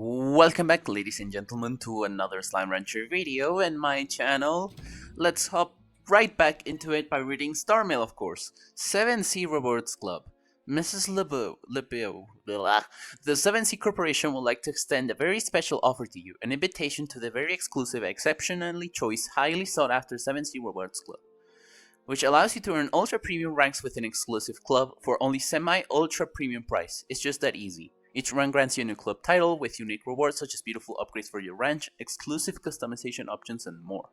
Welcome back, ladies and gentlemen, to another Slime Rancher video in my channel. Let's hop right back into it by reading Star Mail, of course. 7C Rewards Club. Mrs. Blah. The 7C Corporation would like to extend a very special offer to you, an invitation to the very exclusive, exceptionally choice, highly sought after 7C Rewards Club, which allows you to earn ultra premium ranks with an exclusive club for only semi-ultra premium price. It's just that easy. Each rank grants you a new club title with unique rewards such as beautiful upgrades for your ranch, exclusive customization options, and more.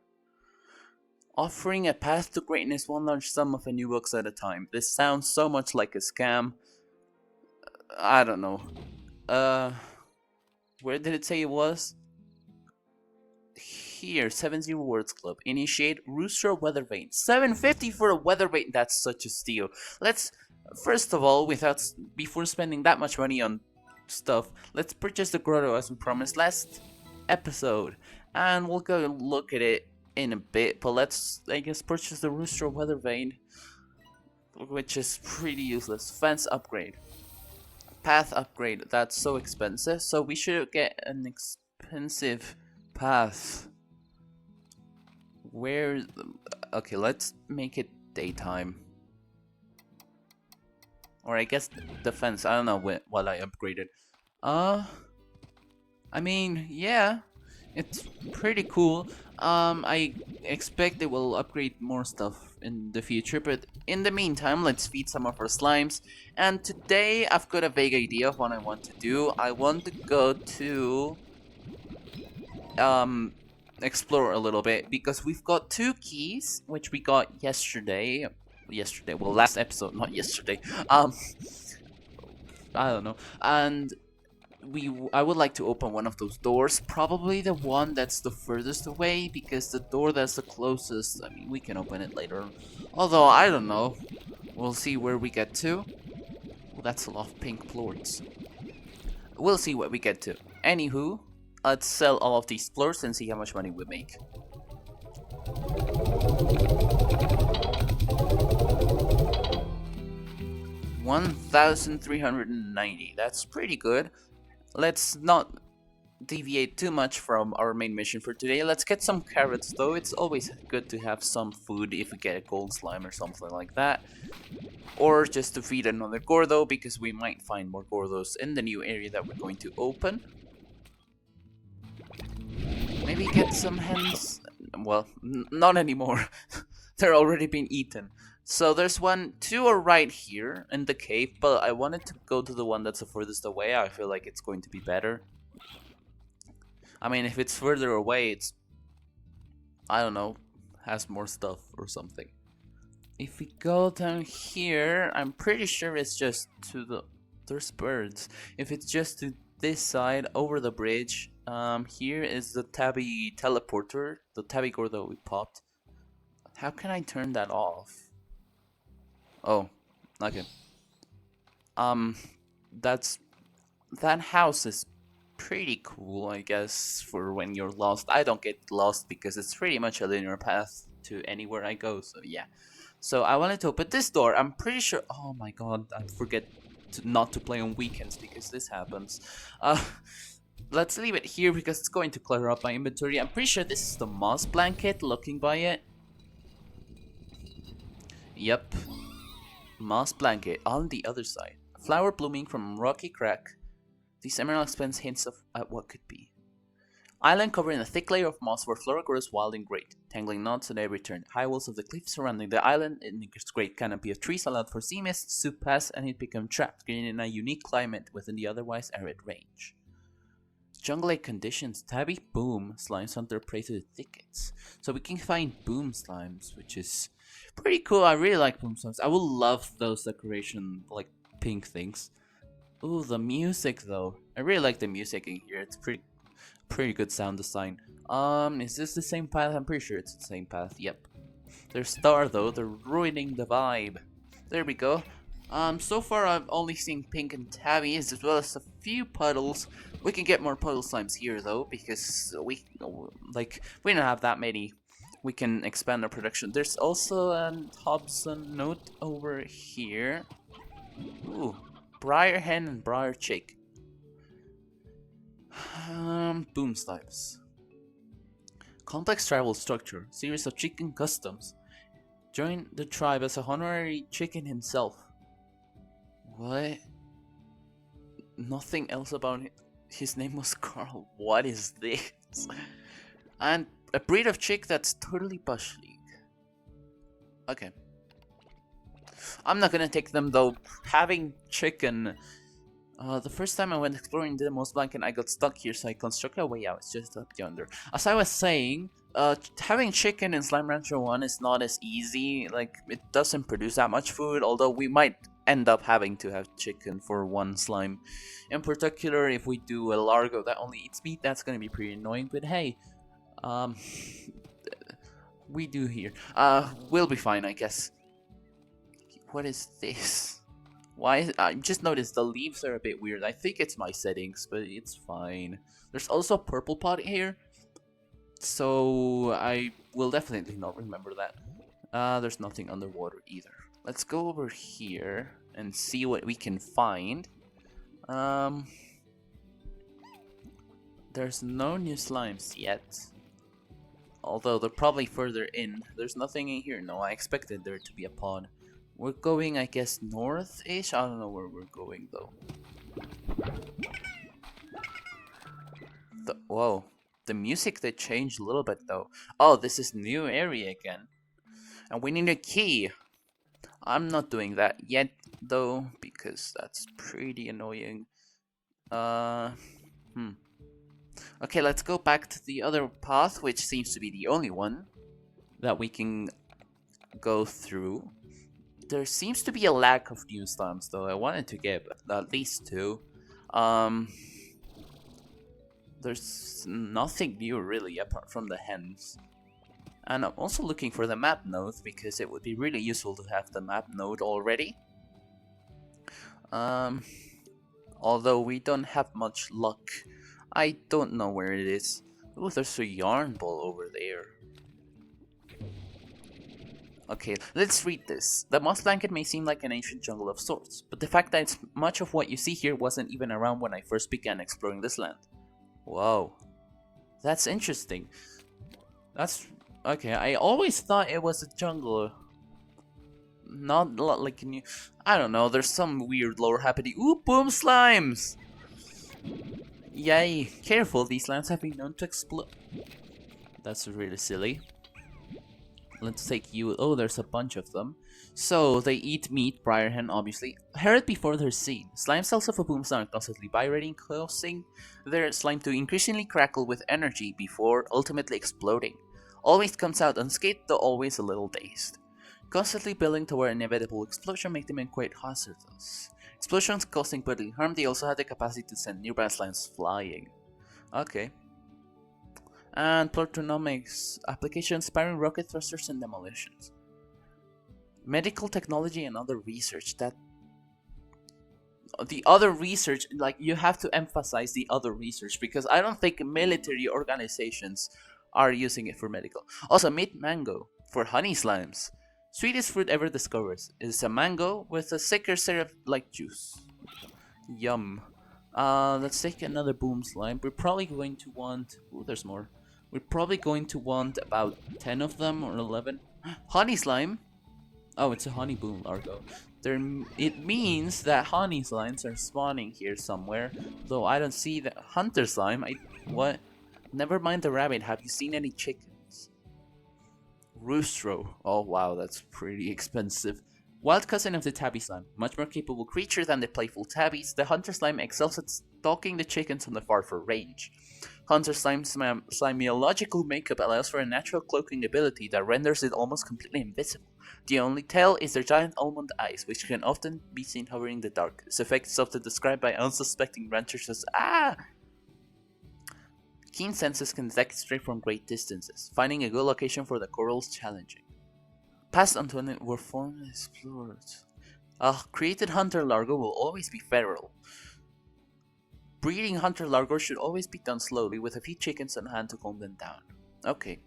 Offering a path to greatness one large sum of a new bucks at a time. This sounds so much like a scam. I don't know. Where did it say it was? Here, 7-0 Rewards Club. Initiate Rooster Weather Vane. 750 for a weather vane. That's such a steal. Let's, first of all, before spending that much money on stuff, let's purchase the grotto as we promised last episode, and we'll go look at it in a bit. But let's, I guess, purchase the Rooster Weather Vane, which is pretty useless. Fence upgrade, path upgrade. That's so expensive, so we should get an expensive path. Okay, let's make it daytime. Or I guess defense. I don't know what I upgraded. I mean, yeah, it's pretty cool. I expect they will upgrade more stuff in the future, but in the meantime, let's feed some of our slimes. And today, I've got a vague idea of what I want to do. I want to go to explore a little bit because we've got 2 keys which we got yesterday, well, last episode, not yesterday. I don't know, and I would like to open one of those doors, probably the one that's the furthest away, because the door that's the closest, I mean, we can open it later, although I don't know, we'll see where we get to. Well, that's a lot of pink plorts. We'll see what we get to. Anywho, let's sell all of these plorts and see how much money we make. $1,390. That's pretty good. Let's not deviate too much from our main mission for today. Let's get some carrots, though. It's always good to have some food if we get a gold slime or something like that. Or just to feed another Gordo, because we might find more Gordos in the new area that we're going to open. Maybe get some hens. Well, not anymore. They're already been eaten. So there's 1 to our right here in the cave, but I wanted to go to the one that's the furthest away. I feel like it's going to be better. I mean, if it's further away, it's, I don't know, has more stuff or something. If we go down here, I'm pretty sure it's just to the, there's birds. If it's just to this side over the bridge, here is the Tabby teleporter, the Tabby Gordo we popped. How can I turn that off? Oh, okay. That house is pretty cool, I guess, for when you're lost. I don't get lost because it's pretty much a linear path to anywhere I go, so yeah. So I wanted to open this door. I'm pretty sure, oh my god, I forget not to play on weekends because this happens. Let's leave it here because it's going to clutter up my inventory. I'm pretty sure this is the moss blanket, looking by it. Yep. Moss blanket on the other side. A flower blooming from rocky crack. These emerald expands hints of what could be. Island covered in a thick layer of moss where flora grows wild and great, tangling knots at every turn. High walls of the cliff surrounding the island and its great canopy of trees allowed for sea mists to pass and it became trapped, creating a unique climate within the otherwise arid range. Jungle-like conditions. Tabby boom slimes hunt their prey through the thickets. So we can find boom slimes, which is pretty cool. I really like boom slimes. I would love those decoration, like, pink things. Ooh, the music though. I really like the music in here. It's pretty good sound design. Is this the same path? I'm pretty sure it's the same path. Yep. There's Star though. They're ruining the vibe. There we go. So far I've only seen pink and tabbies as well as a few puddles. We can get more puddle slimes here though because we don't have that many. We can expand our production. There's also a Hobson note over here. Ooh, Briar hen and Briar chick. Transformed boom slimes. Complex tribal structure. Series of chicken customs. Joined the tribe as a honorary chicken himself. What? Nothing else about him. His name was Carl. What is this? And a breed of chick that's totally bush league. Okay. I'm not gonna take them though. Having chicken. The first time I went exploring the Moss Blanket, I got stuck here, so I constructed a way out. It's just up yonder. As I was saying, having chicken in Slime Rancher 1 is not as easy. Like, it doesn't produce that much food, although we might end up having to have chicken for one slime. In particular, if we do a Largo that only eats meat, that's gonna be pretty annoying, but hey, we do here. We'll be fine, I guess. What is this? Why? I just noticed the leaves are a bit weird. I think it's my settings, but it's fine. There's also a purple pot here, so I will definitely not remember that. There's nothing underwater either. Let's go over here and see what we can find. There's no new slimes yet. Although they're probably further in. There's nothing in here. No, I expected there to be a pond. We're going, I guess, north-ish? I don't know where we're going, though. Whoa. The music, they changed a little bit, though. Oh, this is new area again. And we need a key. I'm not doing that yet, though, because that's pretty annoying. Okay, let's go back to the other path, which seems to be the only one that we can go through. There seems to be a lack of new slimes, though. I wanted to get at least 2. There's nothing new, really, apart from the hens. And I'm also looking for the map node, because it would be really useful to have the map node already. Although we don't have much luck. I don't know where it is. Oh, there's a yarn ball over there. Okay, let's read this. The Moss Blanket may seem like an ancient jungle of sorts, but the fact that much of what you see here wasn't even around when I first began exploring this land. Whoa. That's interesting. That's... okay, I always thought it was a jungle. Not like in... I don't know, there's some weird lore happening. Ooh, boom slimes! Yay. Careful, these slimes have been known to explode. That's really silly. Let's take you. Oh, there's a bunch of them. So, they eat meat, briar hen, obviously. Heard before they're seen. Slime cells of a boom slime are constantly vibrating, causing their slime to increasingly crackle with energy before ultimately exploding. Always comes out unscathed, though always a little dazed. Constantly building toward an inevitable explosion make them quite hazardous. Explosions causing bodily harm, they also have the capacity to send nearby slimes flying. Okay. And Plutonomics applications, inspiring rocket thrusters and demolitions. Medical technology and other research. That the other research, like, you have to emphasize the other research, because I don't think military organizations are using it for medical. Also, mint mango for honey slimes. Sweetest fruit ever discovered is a mango with a thicker syrup-like juice. Yum. Let's take another boom slime. We're probably going to want... ooh, there's more. We're probably going to want about 10 of them or 11. Honey slime. Oh, it's a honey boom largo. It means that honey slimes are spawning here somewhere. Though I don't see the hunter slime. What? Never mind the rabbit. Have you seen any chickens? Roostro. Oh wow, that's pretty expensive. Wild cousin of the tabby slime. Much more capable creature than the playful tabbies, the hunter slime excels at stalking the chickens from afar for range. Hunter slime's simiological makeup allows for a natural cloaking ability that renders it almost completely invisible. The only tell is their giant almond eyes, which can often be seen hovering in the dark. This effect is often described by unsuspecting ranchers as keen senses can detect straight from great distances, finding a good location for the corals challenging. Passed on to an were formerly explored. A created hunter largo will always be feral. Breeding hunter largos should always be done slowly, with a few chickens on hand to calm them down. Okay.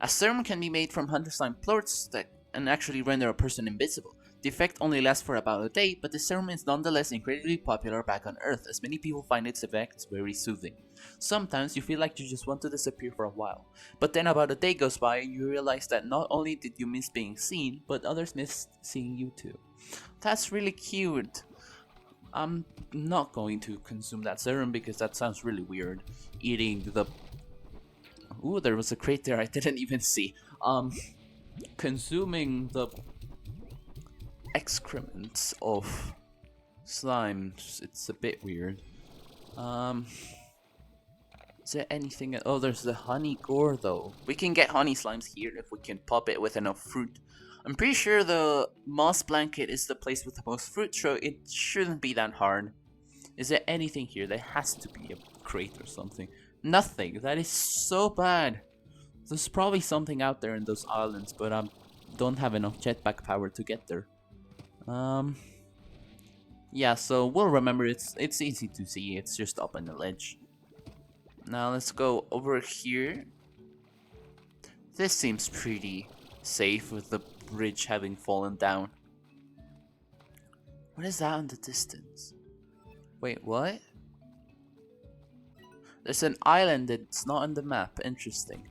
A serum can be made from hunter slime plorts that and actually render a person invisible. The effect only lasts for about a day, but the serum is nonetheless incredibly popular back on Earth, as many people find its effects very soothing. Sometimes you feel like you just want to disappear for a while, but then about a day goes by and you realize that not only did you miss being seen, but others missed seeing you too. That's really cute. I'm not going to consume that serum because that sounds really weird. Eating the... Ooh, there was a crate there I didn't even see. Consuming the excrements of slimes, it's a bit weird. Is there anything? Oh, there's the honey gore though. We can get honey slimes here if we can pop it with enough fruit. I'm pretty sure the moss blanket is the place with the most fruit, so it shouldn't be that hard. Is there anything here? There has to be a crate or something. Nothing. That is so bad. There's probably something out there in those islands, but I don't have enough jetpack power to get there. Yeah, so we'll remember it's easy to see. It's just up on the ledge. Now let's go over here. This seems pretty safe with the bridge having fallen down. What is that in the distance? Wait, what? There's an island that's not on the map. Interesting.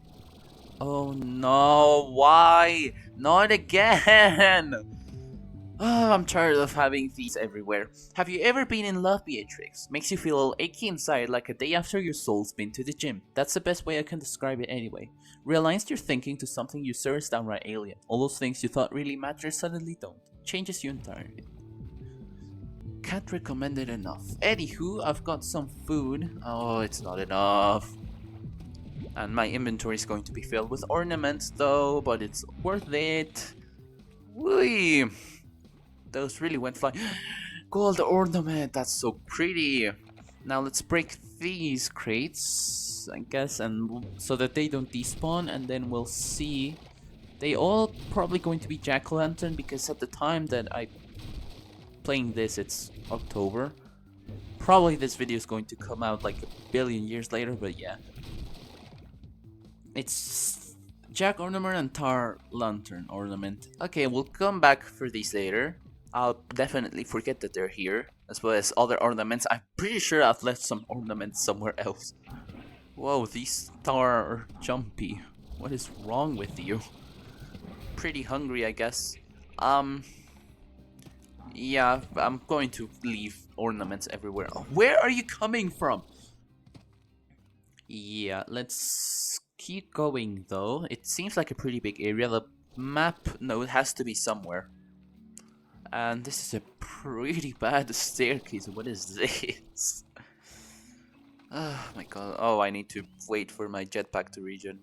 Oh no, why? Not again! Oh, I'm tired of having these everywhere. Have you ever been in love, Beatrix? Makes you feel all achy inside like a day after your soul's been to the gym. That's the best way I can describe it anyway. Realized you're thinking to something you saw is downright alien. All those things you thought really mattered suddenly don't. Changes you entirely. Can't recommend it enough. Anywho, I've got some food. Oh, it's not enough. And my inventory is going to be filled with ornaments though, but it's worth it. Whee! Those really went flying. Gold ornament, that's so pretty. Now let's break these crates, I guess, and so that they don't despawn, and then we'll see. They all probably going to be jack-o'-lantern because at the time that I'm playing this, it's October. Probably this video is going to come out like a billion years later, but yeah. It's jack-o'-lantern and tar lantern ornament. Okay, we'll come back for these later. I'll definitely forget that they're here, as well as other ornaments. I'm pretty sure I've left some ornaments somewhere else. Whoa, these tar are jumpy. What is wrong with you? Pretty hungry, I guess. Yeah, I'm going to leave ornaments everywhere. Where are you coming from? Yeah, let's keep going though. It seems like a pretty big area. The map, no, it has to be somewhere. And this is a pretty bad staircase. What is this? Oh my god. Oh, I need to wait for my jetpack to regen.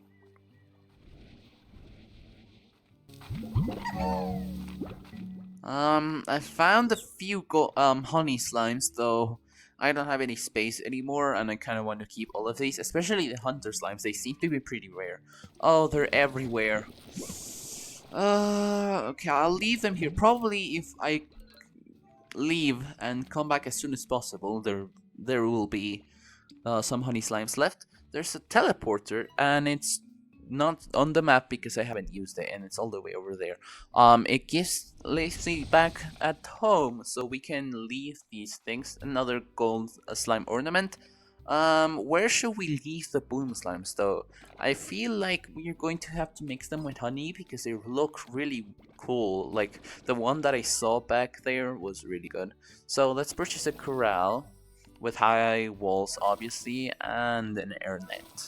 I found a few honey slimes though. I don't have any space anymore, and I kind of want to keep all of these, especially the hunter slimes. They seem to be pretty rare. Oh, they're everywhere. Okay, I'll leave them here. Probably if I leave and come back as soon as possible, there will be some honey slimes left. There's a teleporter, and it's not on the map because I haven't used it, and it's all the way over there. It leaves me back at home, so we can leave these things. Another gold slime ornament. Where should we leave the boom slimes though? I feel like we're going to have to mix them with honey because they look really cool. Like the one that I saw back there was really good. So let's purchase a corral with high walls obviously, and an air net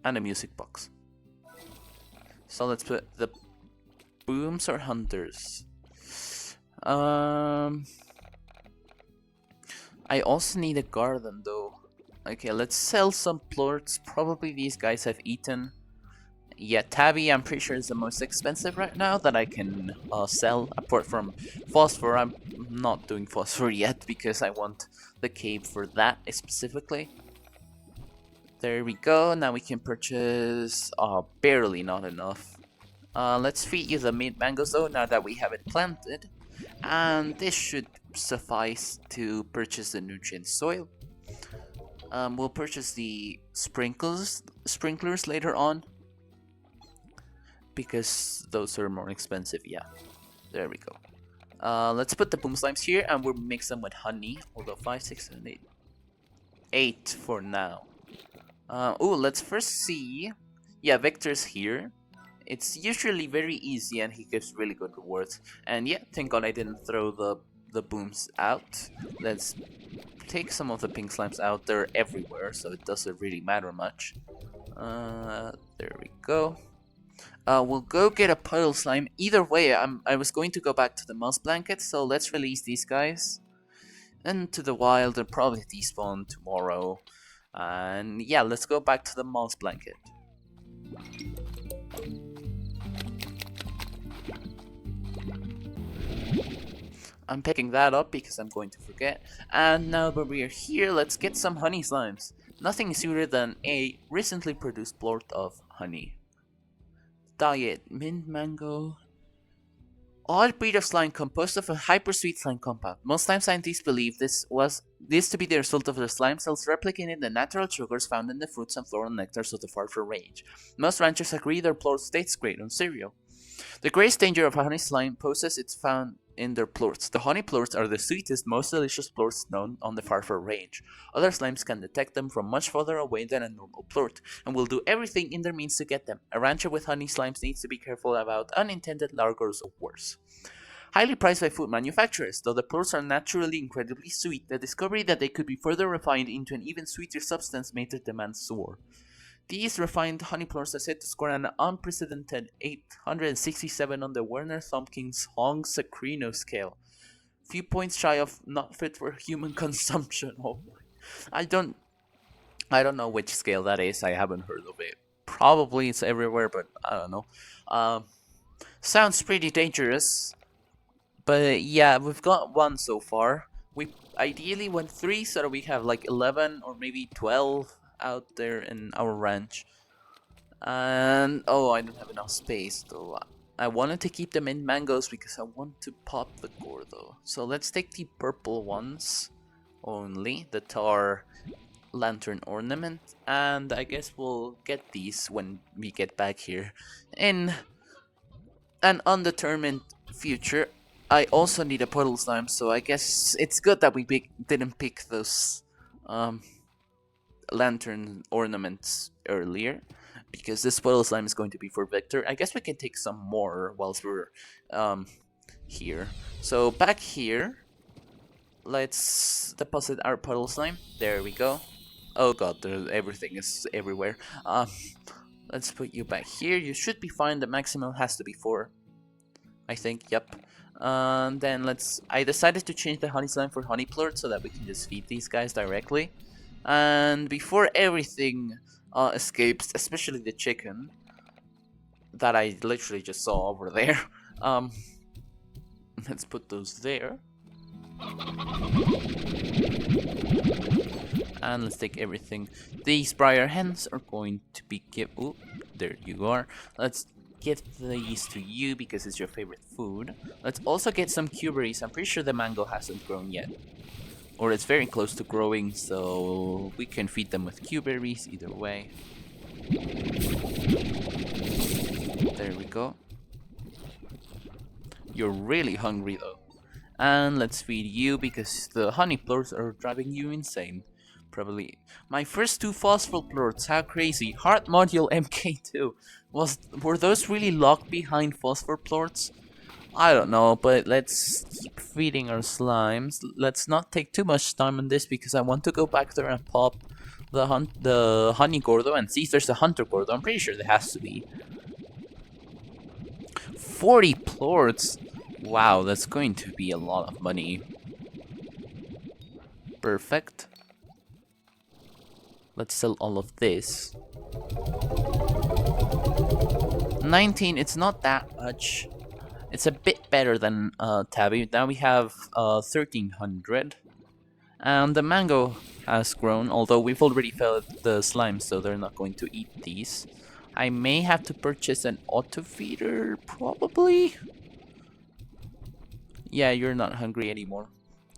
and a music box. So let's put the booms or hunters. I also need a garden though. Okay, let's sell some plorts. Probably these guys have eaten. Yeah, Tabby, I'm pretty sure is the most expensive right now that I can sell. Apart from phosphor, I'm not doing phosphor yet because I want the cave for that specifically. There we go. Now we can purchase barely not enough. Let's feed you the mint mangoes though now that we have it planted. And this should suffice to purchase the nutrient soil. We'll purchase the sprinklers later on because those are more expensive. Yeah, there we go. Let's put the boom slimes here and we'll mix them with honey. Although 5, 6, 7, 8. 8 for now. Oh, let's first see. Yeah, Victor's here. It's usually very easy and he gives really good rewards. And yeah, thank god I didn't throw the booms out. Let's take some of the pink slimes out. They're everywhere, so it doesn't really matter much. There we go. We'll go get a puddle slime. Either way, I was going to go back to the mouse blanket, so let's release these guys into the wild and probably despawn tomorrow. And yeah, let's go back to the mouse blanket. I'm picking that up because I'm going to forget. And now that we are here, let's get some honey slimes. Nothing is sweeter than a recently produced plort of honey. Diet, mint mango. Odd breed of slime composed of a hypersweet slime compound. Most slime scientists believe this to be the result of their slime cells replicating the natural sugars found in the fruits and floral nectars of the Farfar range. Most ranchers agree their plorts taste great on cereal. The greatest danger of honey slime poses it's found in their plorts. The honey plorts are the sweetest, most delicious plorts known on the Farfar range. Other slimes can detect them from much further away than a normal plort, and will do everything in their means to get them. A rancher with honey slimes needs to be careful about unintended largos or worse. Highly prized by food manufacturers, though the plorts are naturally incredibly sweet, the discovery that they could be further refined into an even sweeter substance made their demand soar. These refined honey plorts are said to score an unprecedented 867 on the Werner-Thompkins Hong-Sacrino scale. Few points shy of not fit for human consumption. Oh my. I don't know which scale that is. I haven't heard of it. Probably it's everywhere, but I don't know. Sounds pretty dangerous. But yeah, we've got one so far. We ideally went 3 so that we have like 11 or maybe 12 out there in our ranch. And oh, I don't have enough space though. I wanted to keep them in mangoes because I want to pop the gordo. So let's take the purple ones only, the tar lantern ornament, and I guess we'll get these when we get back here in an undetermined future. I also need a puddle slime, so I guess it's good that we didn't pick those lantern ornaments earlier, because this puddle slime is going to be for Victor. I guess we can take some more whilst we're here. So back here, let's deposit our puddle slime. There we go. Oh god, everything is everywhere. Let's put you back here. You should be fine. The maximum has to be 4, I think. Yep. Then I decided to change the honey slime for honey plort so that we can just feed these guys directly. And before everything escapes, especially the chicken that I literally just saw over there, let's put those there. And let's take everything. These briar hens are going to be Ooh, there you are. Let's get these to you because it's your favorite food. Let's also get some cuberries. I'm pretty sure the mango hasn't grown yet, or it's very close to growing, so we can feed them with cuberries either way. There we go. You're really hungry though. And let's feed you because the honey plorts are driving you insane. Probably my first 2 phosphor plorts. How crazy! Heart module MK2. Were those really locked behind phosphor plorts? I don't know, but let's keep feeding our slimes. Let's not take too much time on this because I want to go back there and pop the honey gordo and see if there's a hunter gordo. I'm pretty sure there has to be. 40 plorts. Wow, that's going to be a lot of money. Perfect. Let's sell all of this. 19, it's not that much. It's a bit better than Tabby. Now we have 1300. And the mango has grown, although we've already fed the slime, so they're not going to eat these. I may have to purchase an auto feeder, probably. Yeah, you're not hungry anymore.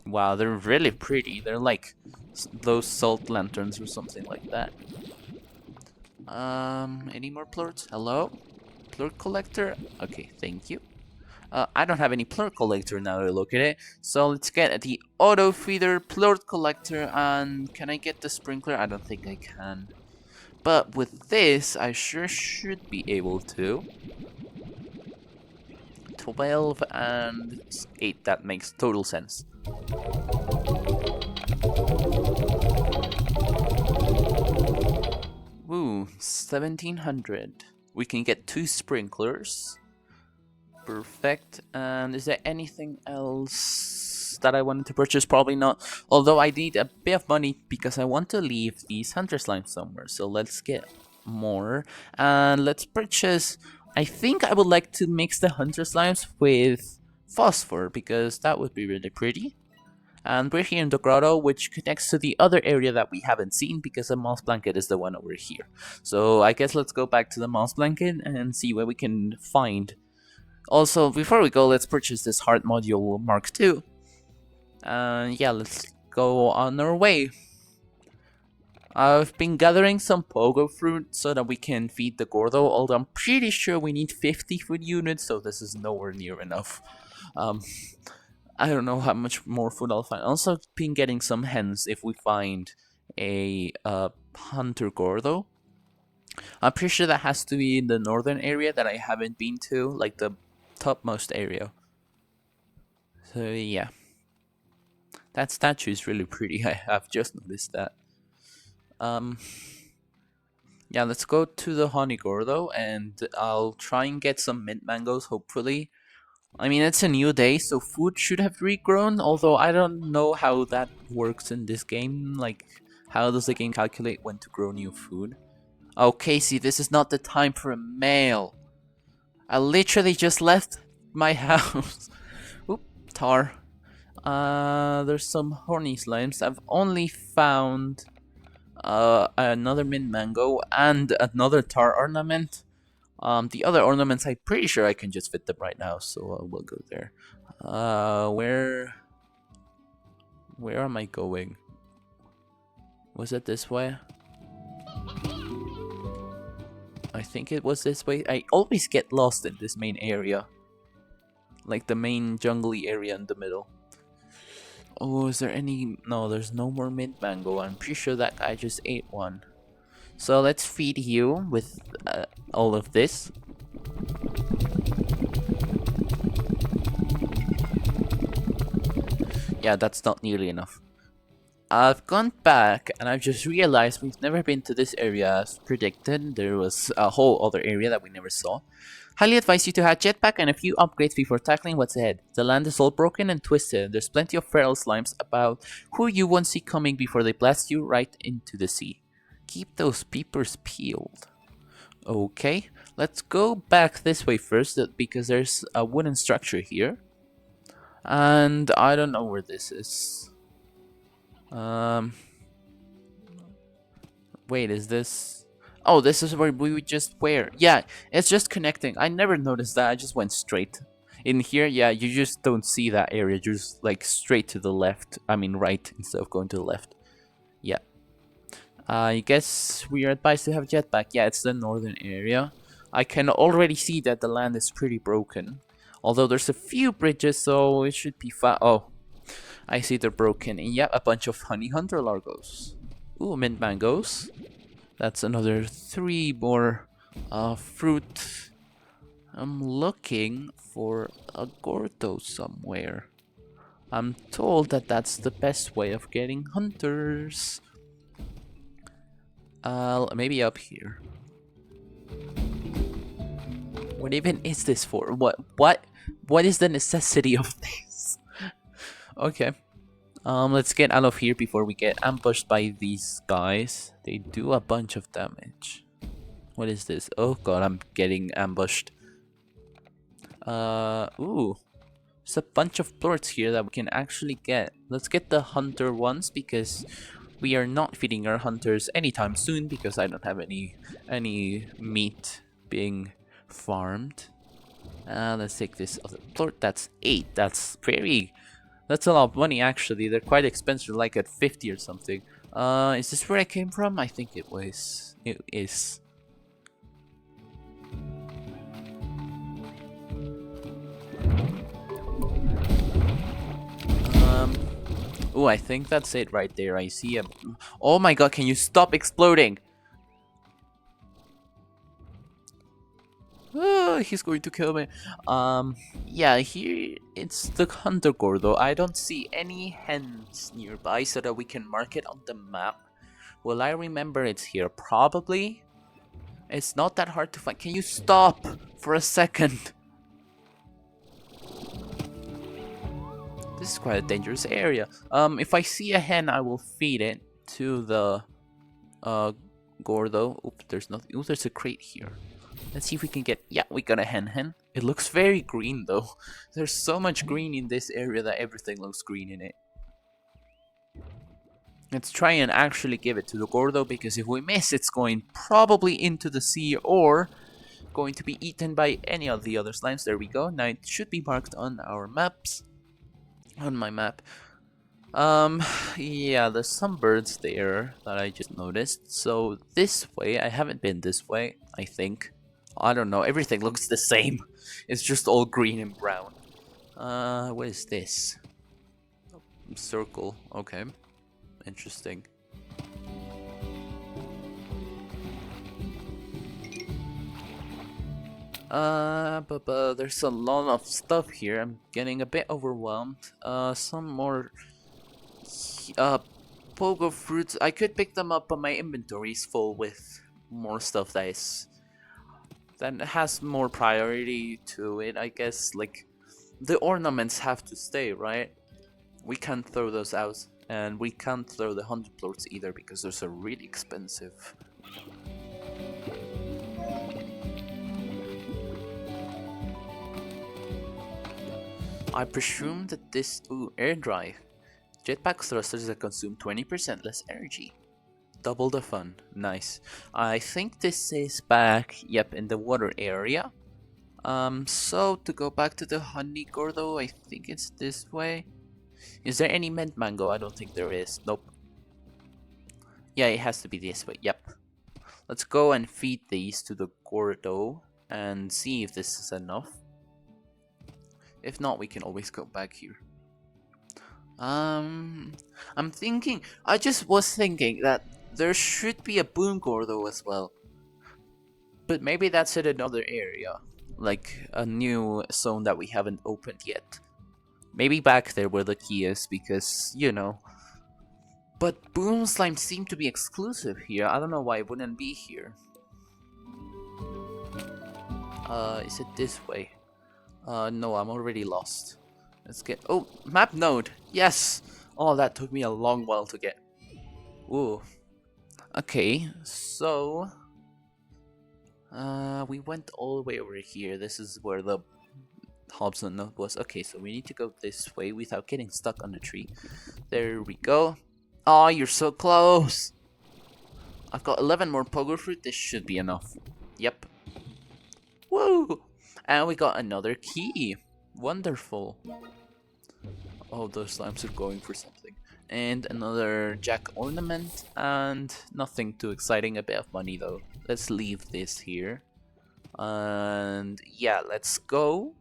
Wow, they're really pretty. They're like those salt lanterns or something like that. Any more plorts? Hello? Plort collector? Okay, thank you. I don't have any plurt collector now that I look at it. So let's get the auto feeder plurt collector. And can I get the sprinkler? I don't think I can. But with this, I sure should be able to. 12 and 8, that makes total sense. Woo, 1700. We can get 2 sprinklers. Perfect. And is there anything else that I wanted to purchase? Probably not. Although I need a bit of money because I want to leave these hunter slimes somewhere. So let's get more. And let's purchase... I think I would like to mix the hunter slimes with phosphor because that would be really pretty. And we're here in the grotto, which connects to the other area that we haven't seen because the moss blanket is the one over here. So I guess let's go back to the moss blanket and see what we can find. Also, before we go, let's purchase this heart module Mark II. Yeah, let's go on our way. I've been gathering some pogo fruit so that we can feed the Gordo, although I'm pretty sure we need 50 food units, so this is nowhere near enough. I don't know how much more food I'll find. Also, been getting some hens if we find a hunter Gordo. I'm pretty sure that has to be in the northern area that I haven't been to, like the topmost area. So yeah. That statue is really pretty. I've just noticed that. Yeah, let's go to the Honey Gordo and I'll try and get some mint mangoes, hopefully. I mean, it's a new day, so food should have regrown, although I don't know how that works in this game. Like, how does the game calculate when to grow new food? Oh, Casey, this is not the time for a mail. I literally just left my house. Oop, tar. There's some horny slimes. I've only found another mint mango and another tar ornament. The other ornaments, I'm pretty sure I can just fit them right now, so we'll go there. Where am I going? Was it this way? I think it was this way. I always get lost in this main area. Like the main jungly area in the middle. Oh, is there any... No, there's no more mint mango. I'm pretty sure that guy just ate one. So let's feed you with all of this. Yeah, that's not nearly enough. I've gone back and I've just realized we've never been to this area as predicted. There was a whole other area that we never saw. Highly advise you to have jetpack and a few upgrades before tackling what's ahead. The land is all broken and twisted. There's plenty of feral slimes about who you won't see coming before they blast you right into the sea. Keep those peepers peeled. Okay, let's go back this way first because there's a wooden structure here. And I don't know where this is. Wait, is this... Oh, this is where we just were. Yeah, it's just connecting. I never noticed that. I just went straight. In here, yeah, you just don't see that area. You're just like straight to the left. I mean right, instead of going to the left. Yeah. I guess we are advised to have jetpack. Yeah, it's the northern area. I can already see that the land is pretty broken. Although there's a few bridges, so it should be fine. Oh, I see they're broken. And yeah, a bunch of honey hunter largos. Ooh, mint mangoes. That's another 3 more fruit. I'm looking for a Gordo somewhere. I'm told that that's the best way of getting hunters. Maybe up here. What even is this for? What is the necessity of this? Okay. Let's get out of here before we get ambushed by these guys. They do a bunch of damage. What is this? Oh god, I'm getting ambushed. Ooh. There's a bunch of plorts here that we can actually get. Let's get the hunter ones because we are not feeding our hunters anytime soon because I don't have any meat being farmed. Let's take this other plort. That's 8. That's a lot of money actually. They're quite expensive, like at 50 or something. Is this where I came from? I think it was. It is. Oh, I think that's it right there. I see a... Oh my god, can you stop exploding? He's going to kill me. Yeah, here it's the Hunter Gordo. I don't see any hens nearby so that we can mark it on the map. Will I remember it's here? Probably. It's not that hard to find. Can you stop for a second? This is quite a dangerous area. If I see a hen, I will feed it to the Gordo. Oops, there's nothing. Oh, there's a crate here. Let's see if we can get... Yeah, we got a hen. It looks very green though. There's so much green in this area that everything looks green in it. Let's try and actually give it to the Gordo, because if we miss, it's going probably into the sea or going to be eaten by any of the other slimes. There we go. Now it should be marked on our maps. On my map. Yeah, there's some birds there that I just noticed. So this way, I haven't been this way, I think. I don't know, everything looks the same. It's just all green and brown. What is this? Circle, okay. Interesting. But there's a lot of stuff here. I'm getting a bit overwhelmed. Some more pogo fruits. I could pick them up, but my inventory is full with more stuff that has more priority to it, I guess. Like, the ornaments have to stay, right? We can't throw those out, and we can't throw the 100 plorts either, because those are really expensive. I presume that this... Ooh, air drive. Jetpack thrusters that consume 20% less energy. Double the fun. Nice. I think this is back, yep, in the water area. So to go back to the honey Gordo, I think it's this way. Is there any mint mango? I don't think there is. Nope. Yeah, it has to be this way. Yep. Let's go and feed these to the Gordo and see if this is enough. If not, we can always go back here. I just was thinking that there should be a boom Gordo as well. But maybe that's in another area. Like a new zone that we haven't opened yet. Maybe back there where the key is, because, you know. But boom slimes seem to be exclusive here. I don't know why it wouldn't be here. Is it this way? No, I'm already lost. Let's get... Oh, map node! Yes! Oh, that took me a long while to get. Ooh. Okay, so... we went all the way over here. This is where the Hobson node was. Okay, so we need to go this way without getting stuck on the tree. There we go. Oh, you're so close! I've got 11 more pogo fruit. This should be enough. Yep. Woo! And we got another key. Wonderful. Oh, those slimes are going for something. And another jack ornament. And nothing too exciting. A bit of money though. Let's leave this here. And yeah, let's go.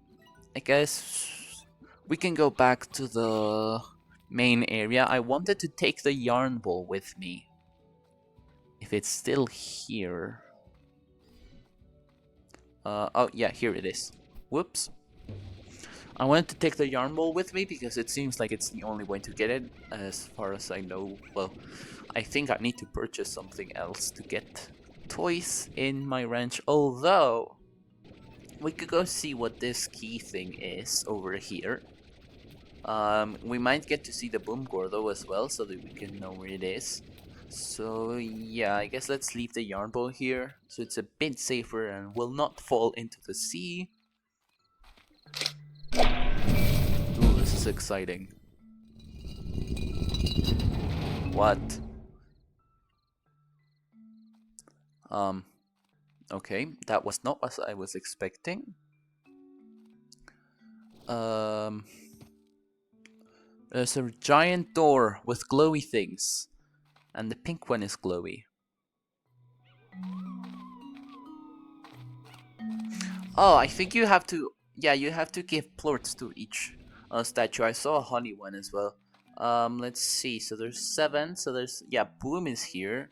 I guess we can go back to the main area. I wanted to take the yarn ball with me. If it's still here. Oh yeah, here it is. Whoops. I wanted to take the yarn ball with me because it seems like it's the only way to get it, as far as I know. Well, I think I need to purchase something else to get toys in my ranch, although we could go see what this key thing is over here. We might get to see the boom Gordo as well, so that we can know where it is. So yeah, I guess let's leave the yarn ball here, so it's a bit safer and will not fall into the sea. Ooh, this is exciting. What? Okay, that was not what I was expecting. There's a giant door with glowy things. And the pink one is glowy. Oh, I think you have to... Yeah, you have to give plorts to each statue. I saw a honey one as well. Let's see. So there's 7. So there's, yeah, Boom is here.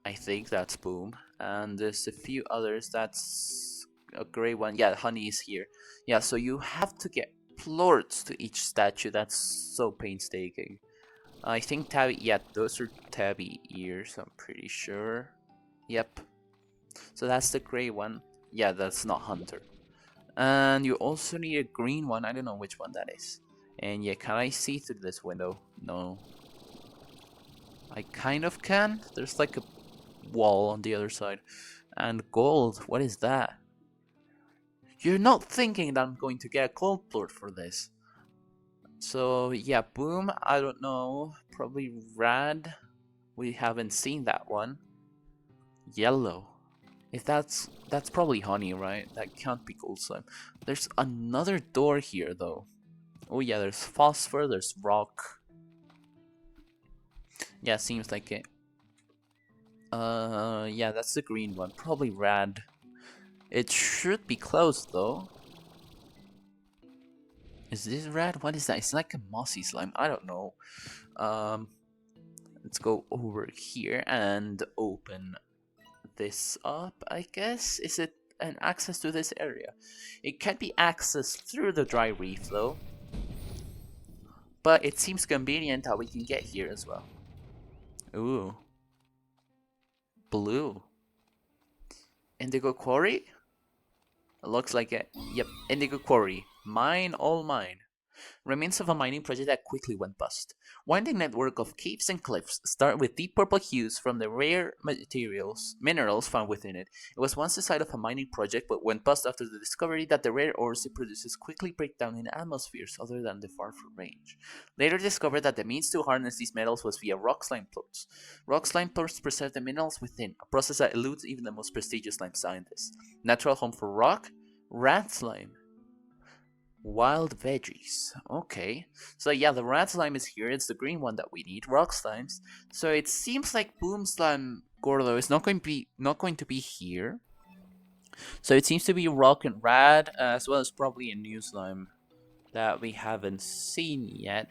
I think that's Boom. And there's a few others. That's a gray one. Yeah, Honey is here. Yeah, so you have to get plorts to each statue. That's so painstaking. I think Tabby, yeah, those are Tabby ears, I'm pretty sure. Yep. So that's the gray one. Yeah, that's not Hunter. And you also need a green one. I don't know which one that is. And yeah, can I see through this window? No. I kind of can. There's like a wall on the other side. And gold, what is that? You're not thinking that I'm going to get a gold plort for this. So yeah, Boom, I don't know. Probably Rad. We haven't seen that one. Yellow. If that's probably Honey, right? That can't be Gold Slime. There's another door here though. Oh yeah, there's Phosphor, there's Rock. Yeah, seems like it. Yeah, that's the green one. Probably Rad. It should be closed though. Is this Rad? What is that? It's like a mossy slime. I don't know. Let's go over here and open this up, I guess. Is it an access to this area? It can be accessed through the dry reef though, but it seems convenient how we can get here as well. Ooh, blue. Indigo Quarry? It looks like it. Yep, Indigo Quarry. Mine, all mine. Remains of a mining project that quickly went bust. Winding network of caves and cliffs start with deep purple hues from the rare minerals found within it. It was once the site of a mining project, but went bust after the discovery that the rare ores it produces quickly break down in atmospheres other than the far-flung range. Later discovered that the means to harness these metals was via rock slime plorts. Rock slime plorts preserve the minerals within, a process that eludes even the most prestigious slime scientists. Natural home for rock, rat slime. Wild veggies. Okay. So yeah, the rat slime is here. It's the green one that we need. Rock slimes. So it seems like Boom Slime Gordo is not going to be here. So it seems to be rock and rad, as well as probably a new slime that we haven't seen yet.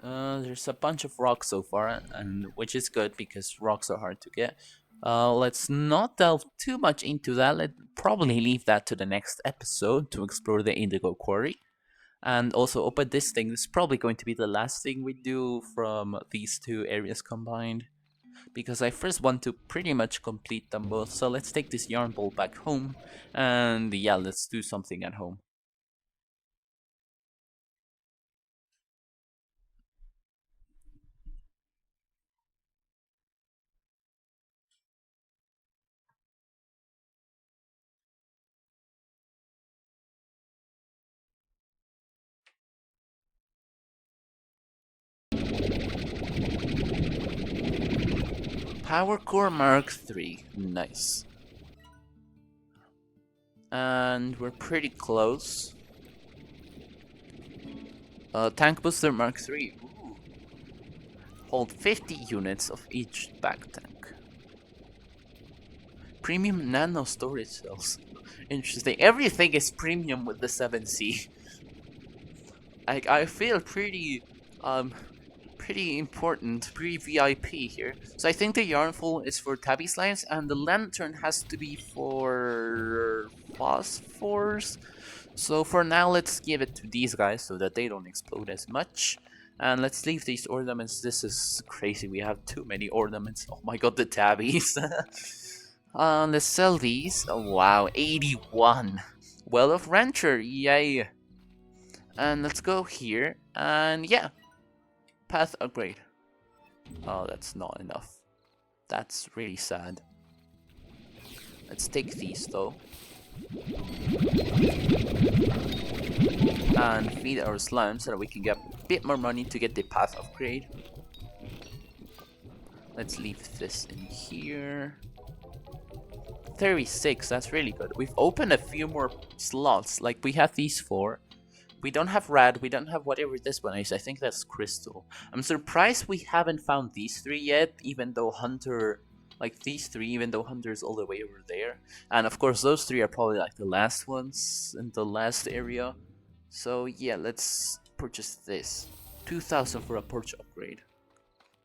There's a bunch of rocks so far, and which is good because rocks are hard to get. Let's not delve too much into that. Let's probably leave that to the next episode to explore the Indigo Quarry. And also open this thing. This is probably going to be the last thing we do from these two areas combined, because I first want to pretty much complete them both. So let's take this yarn ball back home, and yeah, let's do something at home. Power Core Mark III. Nice. And we're pretty close. Tank Booster Mark III. Ooh. Hold 50 units of each back tank. Premium nano storage cells. Interesting. Everything is premium with the 7C. I feel pretty important, pretty VIP here. So I think the Yarnful is for Tabby Slimes, and the Lantern has to be for Phosphors. So for now, let's give it to these guys so that they don't explode as much. And let's leave these ornaments. This is crazy. We have too many ornaments. Oh my god, the Tabbies. Let's sell these. Oh, wow, 81. Well of Rancher, yay. And let's go here. And yeah, path upgrade. Oh, that's not enough. That's really sad. Let's take these though. And feed our slime so that we can get a bit more money to get the path upgrade. Let's leave this in here. 36, that's really good. We've opened a few more slots, like we have these 4. We don't have Rad, we don't have whatever this one is. I think that's Crystal. I'm surprised we haven't found these 3 yet, even though Hunter... Like these 3, even though Hunter's all the way over there. And of course those 3 are probably like the last ones in the last area. So yeah, let's purchase this. 2,000 for a porch upgrade.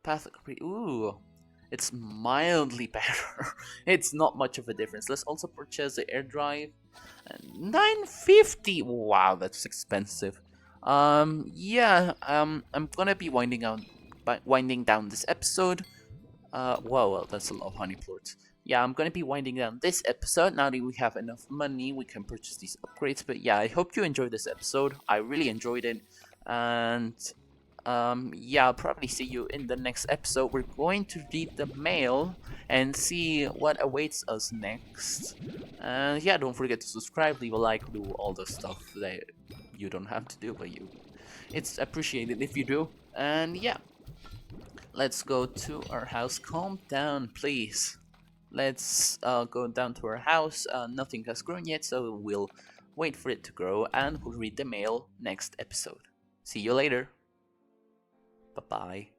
Path upgrade. Ooh, it's mildly better. It's not much of a difference. Let's also purchase the air drive. And 950. Wow, that's expensive. Yeah. I'm gonna be winding down this episode. Well, that's a lot of honey plorts. Yeah, I'm gonna be winding down this episode. Now that we have enough money, we can purchase these upgrades. But yeah, I hope you enjoyed this episode. I really enjoyed it, and yeah, I'll probably see you in the next episode. We're going to read the mail and see what awaits us next. And yeah, don't forget to subscribe, leave a like, do all the stuff that you don't have to do, but it's appreciated if you do. And yeah, let's go to our house. Calm down, please. Let's go down to our house. Nothing has grown yet, so we'll wait for it to grow, and we'll read the mail next episode. See you later. Bye-bye.